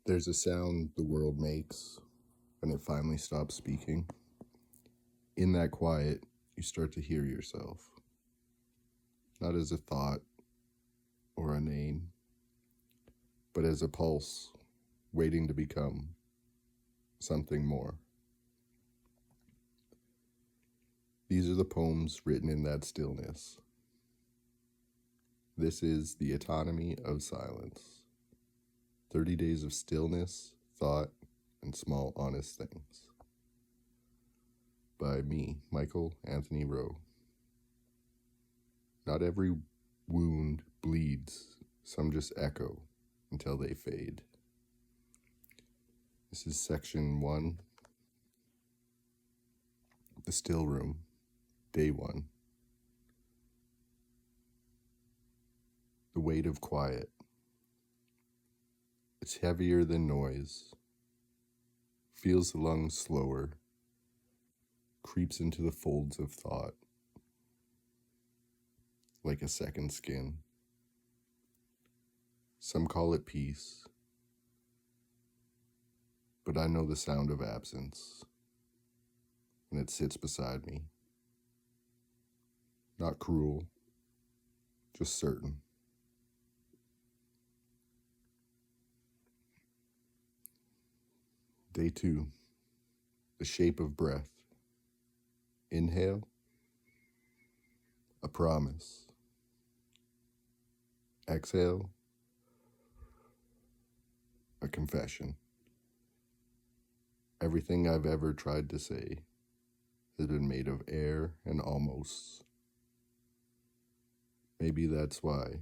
There's a sound the world makes when it finally stops speaking. In that quiet, you start to hear yourself, not as a thought or a name, but as a pulse waiting to become something more. These are the poems written in that stillness. This is The Autonomy of Silence. 30 days of stillness, thought, and small honest things. By me, Michael Anthony Rowe. Not every wound bleeds, some just echo until they fade. This is section 1, The Still Room, day 1. The weight of quiet. It's heavier than noise, feels the lungs slower, creeps into the folds of thought, like a second skin. Some call it peace, but I know the sound of absence when it sits beside me. Not cruel, just certain. Day 2, the shape of breath. Inhale, a promise. Exhale, a confession. Everything I've ever tried to say has been made of air and almosts. Maybe that's why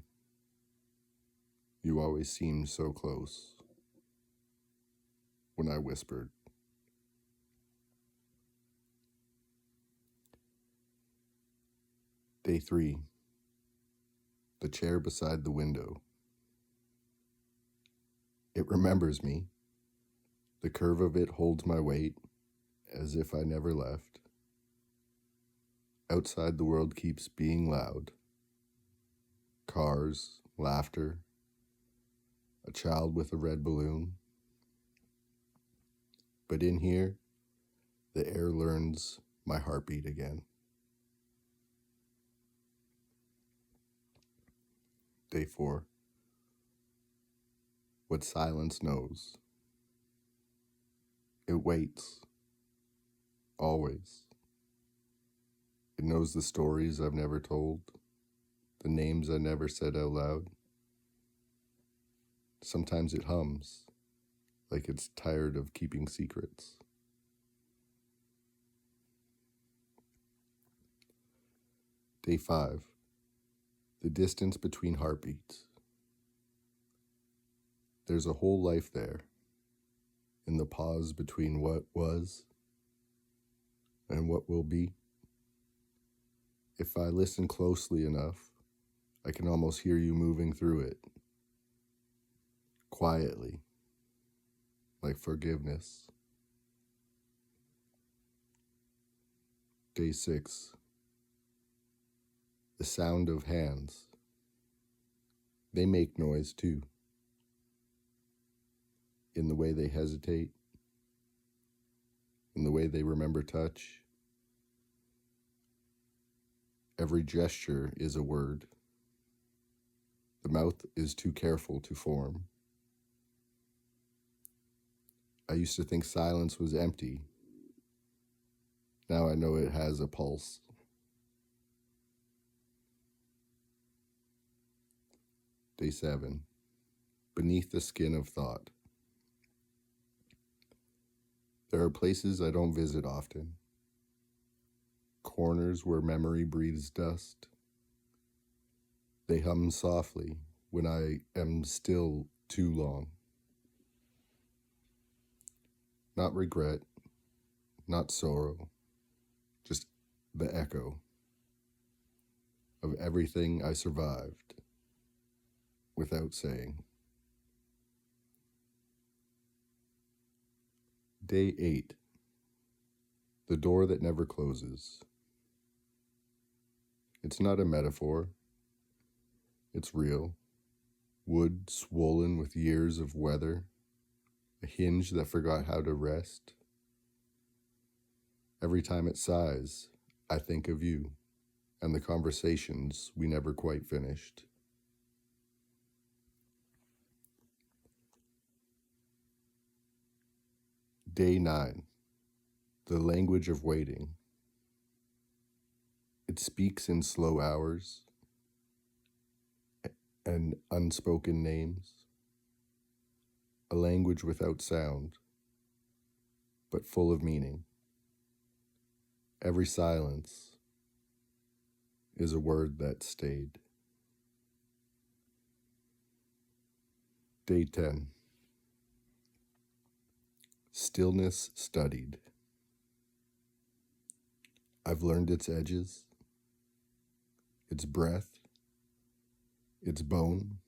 you always seemed so close when I whispered. Day 3, the chair beside the window. It remembers me. The curve of it holds my weight as if I never left. Outside, the world keeps being loud. Cars, laughter, a child with a red balloon. But in here, the air learns my heartbeat again. Day 4, what silence knows. It waits, always. It knows the stories I've never told, the names I never said out loud. Sometimes it hums, like it's tired of keeping secrets. Day 5, the distance between heartbeats. There's a whole life there, in the pause between what was and what will be. If I listen closely enough, I can almost hear you moving through it. Quietly, like forgiveness. Day 6, the sound of hands. They make noise too. In the way they hesitate, in the way they remember touch. Every gesture is a word. The mouth is too careful to form. I used to think silence was empty. Now I know it has a pulse. Day 7, beneath the skin of thought. There are places I don't visit often. Corners where memory breathes dust. They hum softly when I am still too long. Not regret, not sorrow, just the echo of everything I survived without saying. Day 8, the door that never closes. It's not a metaphor. It's real. Wood swollen with years of weather. a hinge that forgot how to rest. Every time it sighs, I think of you and the conversations we never quite finished. Day 9, the language of waiting. It speaks in slow hours and unspoken names, a language without sound, but full of meaning. Every silence is a word that stayed. Day 10, stillness studied. I've learned its edges, its breath, its bone.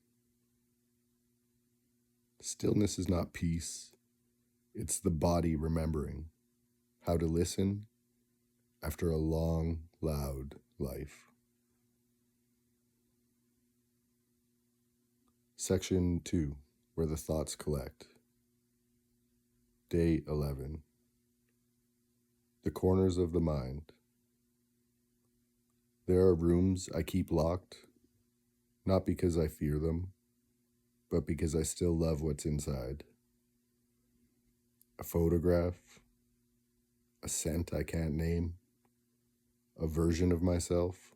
Stillness is not peace, it's the body remembering how to listen after a long, loud life. Section 2, where the thoughts collect. Day 11, the corners of the mind. There are rooms I keep locked, not because I fear them, but because I still love what's inside. A photograph, a scent I can't name, a version of myself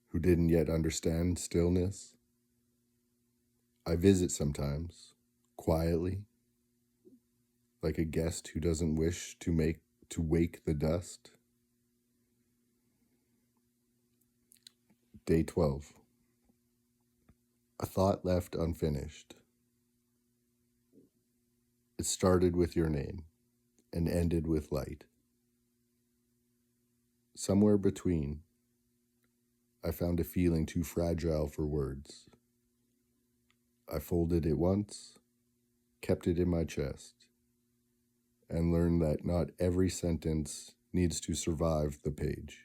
who didn't yet understand stillness. I visit sometimes, quietly, like a guest who doesn't wish to wake the dust. Day 12, a thought left unfinished. It started with your name and ended with light. Somewhere between, I found a feeling too fragile for words. I folded it once, kept it in my chest, and learned that not every sentence needs to survive the page.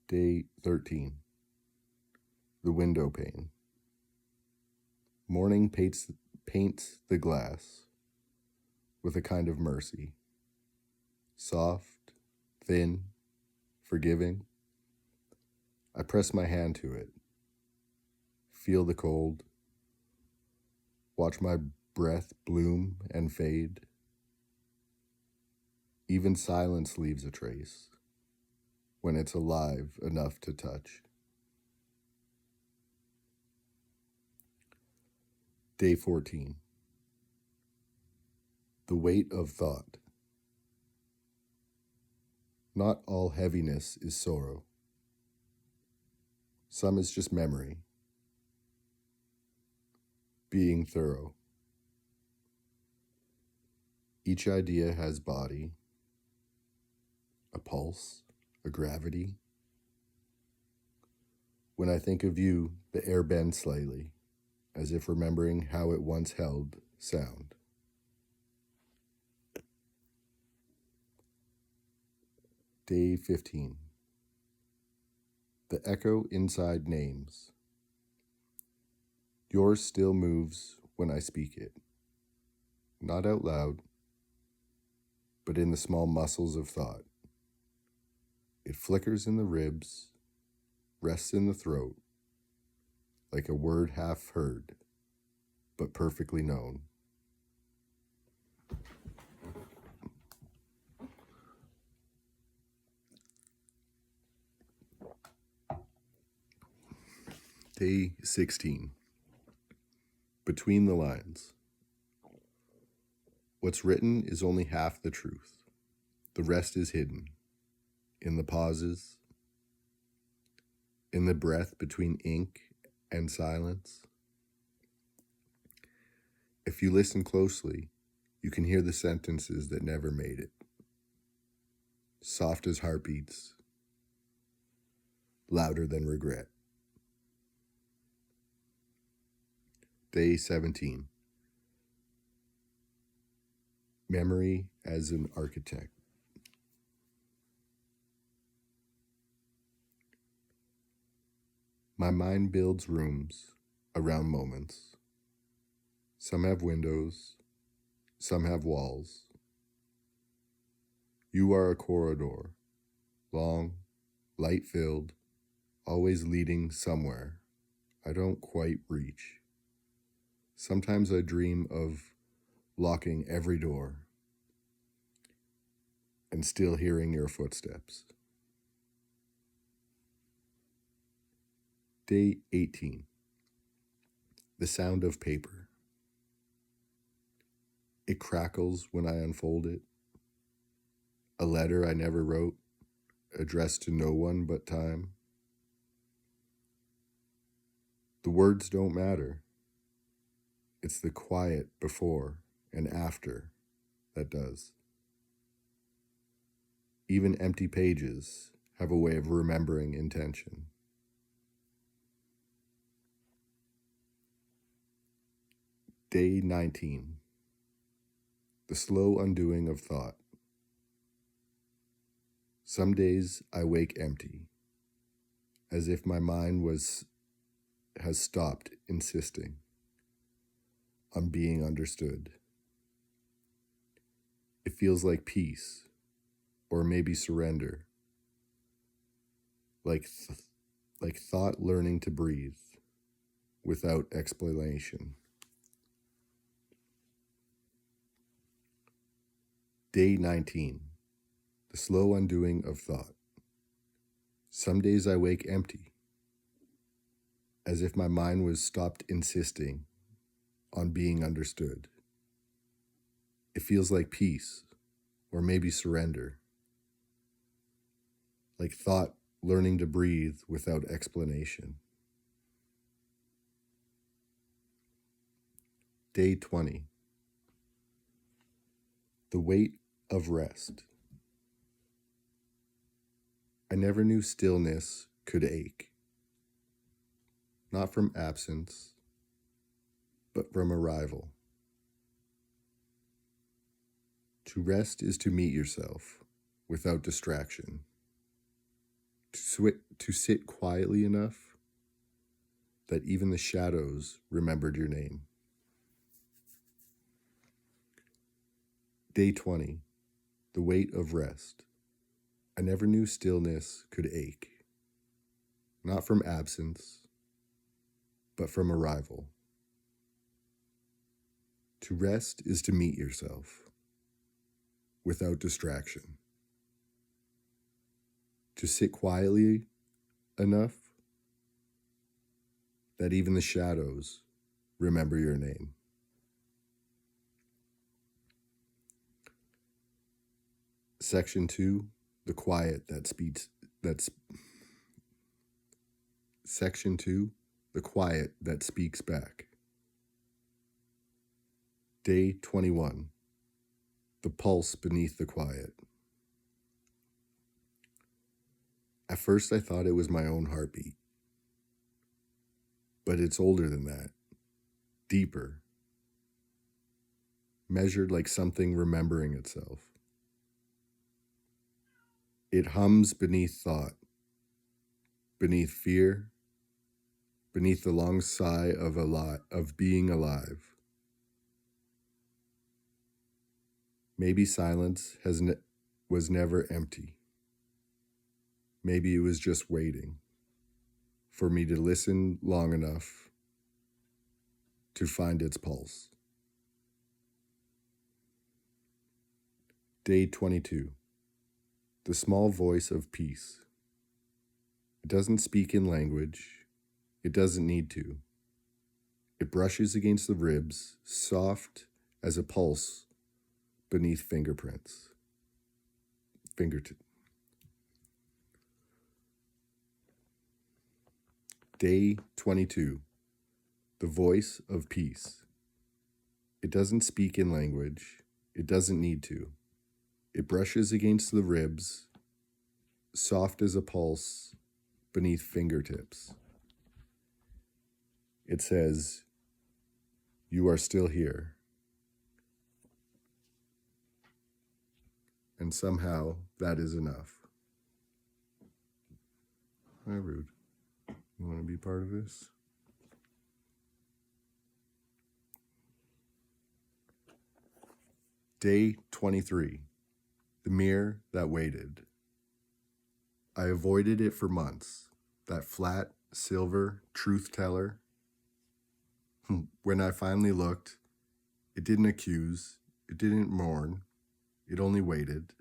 Day 13, the window pane. Morning paints the glass with a kind of mercy. Soft, thin, forgiving. I press my hand to it, feel the cold, watch my breath bloom and fade. Even silence leaves a trace when it's alive enough to touch. Day 14, the weight of thought. Not all heaviness is sorrow. Some is just memory, being thorough. Each idea has body, a pulse, a gravity. When I think of you, the air bends slightly, as if remembering how it once held sound. Day 15, the echo inside names. Yours still moves when I speak it, not out loud, but in the small muscles of thought. It flickers in the ribs, rests in the throat, like a word half heard, but perfectly known. Day 16, between the lines. What's written is only half the truth. The rest is hidden, in the pauses, in the breath between ink and silence. If you listen closely, you can hear the sentences that never made it. Soft as heartbeats, louder than regret. Day 17, memory as an architect. My mind builds rooms, around moments. Some have windows, some have walls. You are a corridor, long, light-filled, always leading somewhere I don't quite reach. Sometimes I dream of locking every door and still hearing your footsteps. Day 18. The sound of paper. It crackles when I unfold it. A letter I never wrote, addressed to no one but time. The words don't matter. It's the quiet before and after that does. Even empty pages have a way of remembering intention. Day 19. The slow undoing of thought. Some days I wake empty, as if my mind has stopped insisting on being understood. It feels like peace, or maybe surrender, like thought learning to breathe without explanation. Day 19. The slow undoing of thought. Some days I wake empty, as if my mind was stopped insisting on being understood. It feels like peace, or maybe surrender, like thought learning to breathe without explanation. Day 20. The weight of rest. I never knew stillness could ache, not from absence, but from arrival. To rest is to meet yourself without distraction, to sit quietly enough that even the shadows remembered your name. Day 20. The weight of rest. I never knew stillness could ache, not from absence, but from arrival. To rest is to meet yourself without distraction, to sit quietly enough that even the shadows remember your name. Section 2, the quiet that speaks, Section 2, the quiet that speaks back. Day 21, the pulse beneath the quiet. At first I thought it was my own heartbeat, but it's older than that, deeper, measured like something remembering itself. It hums beneath thought, beneath fear, beneath the long sigh of being alive. Maybe silence was never empty. Maybe it was just waiting for me to listen long enough to find its pulse. Day 22. The small voice of peace. It doesn't speak in language. It doesn't need to. It brushes against the ribs, soft as a pulse beneath fingertips. Day 22. The voice of peace. It doesn't speak in language. It doesn't need to. It brushes against the ribs, soft as a pulse beneath fingertips. It says, "You are still here." And somehow that is enough. Hi, Rude. You want to be part of this? Day 23. The mirror that waited. I avoided it for months. That flat, silver truth teller. When I finally looked, it didn't accuse, it didn't mourn, it only waited.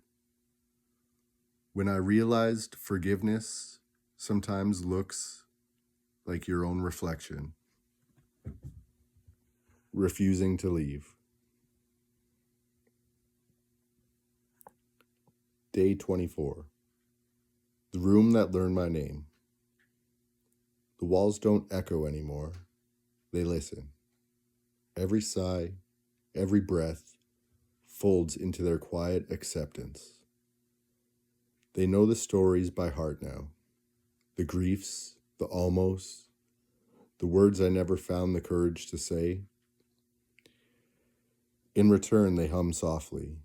When I realized forgiveness sometimes looks like your own reflection, refusing to leave. Day 24. The room that learned my name. The walls don't echo anymore. They listen. Every sigh, every breath folds into their quiet acceptance. They know the stories by heart now. The griefs, the almost, the words I never found the courage to say. In return, they hum softly,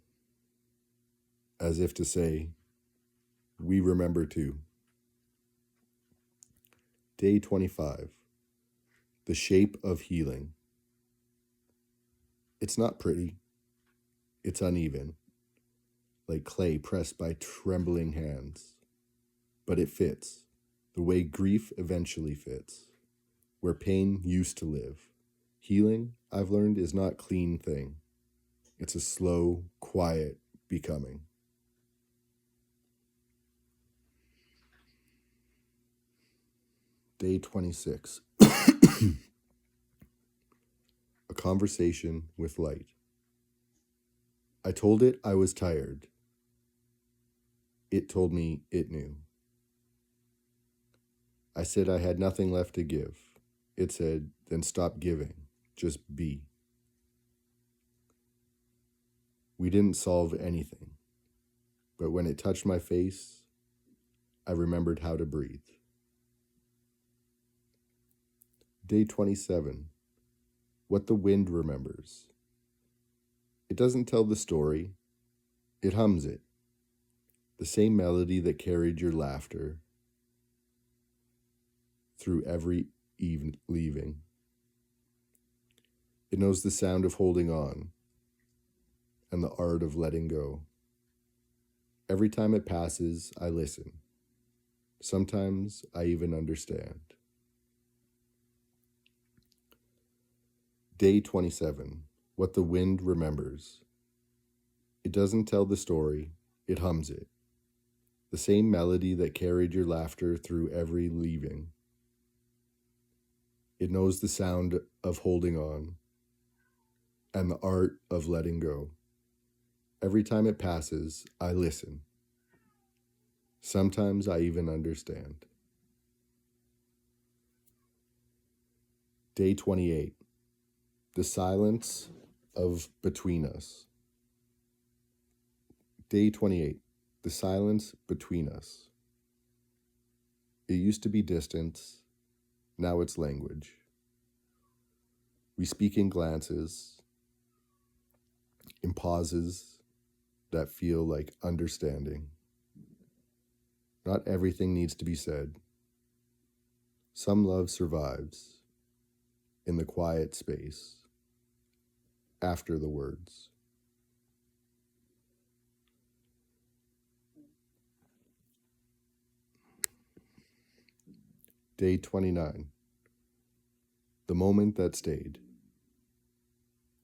as if to say, we remember too. Day 25. The shape of healing. It's not pretty. It's uneven, like clay pressed by trembling hands. But it fits, the way grief eventually fits, where pain used to live. Healing, I've learned, is not a clean thing. It's a slow, quiet becoming. Day 26. A conversation with light. I told it I was tired. It told me it knew. I said I had nothing left to give. It said, then stop giving. Just be. We didn't solve anything. But when it touched my face, I remembered how to breathe. Day 27. What the wind remembers. It doesn't tell the story. It hums it. The same melody that carried your laughter through every leaving. It knows the sound of holding on and the art of letting go. Every time it passes, I listen. Sometimes I even understand. Day 27. What the wind remembers. It doesn't tell the story, it hums it. The same melody that carried your laughter through every leaving. It knows the sound of holding on and the art of letting go. Every time it passes, I listen. Sometimes I even understand. Day 28. The silence of between us. Day 28. The silence between us. It used to be distance, now it's language. We speak in glances, in pauses that feel like understanding. Not everything needs to be said. Some love survives in the quiet space after the words. Day 29. The moment that stayed.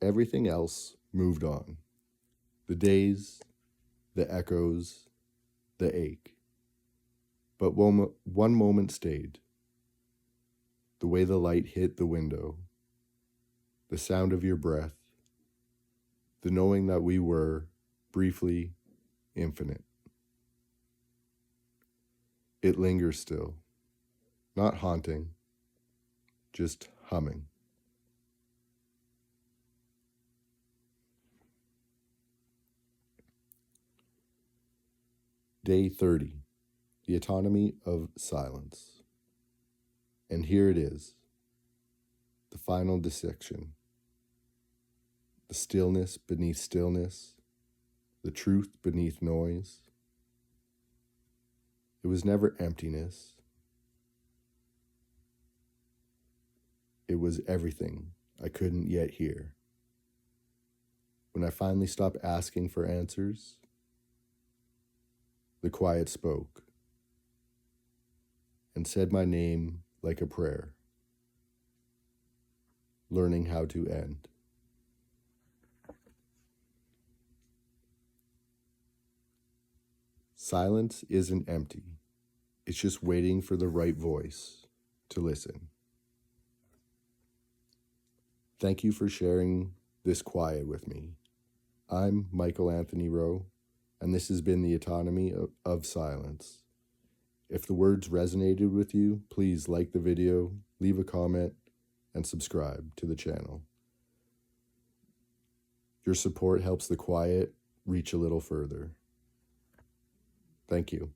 Everything else moved on. The days, the echoes, the ache. But one moment stayed. The way the light hit the window. The sound of your breath. The knowing that we were, briefly, infinite. It lingers still. Not haunting, just humming. Day 30. The autonomy of silence. And here it is, the final dissection. The stillness beneath stillness, the truth beneath noise. It was never emptiness. It was everything I couldn't yet hear. When I finally stopped asking for answers, the quiet spoke and said my name like a prayer, learning how to end. Silence isn't empty. It's just waiting for the right voice to listen. Thank you for sharing this quiet with me. I'm Michael Anthony Rowe, and this has been the Autonomy of Silence. If the words resonated with you, please like the video, leave a comment, and subscribe to the channel. Your support helps the quiet reach a little further. Thank you.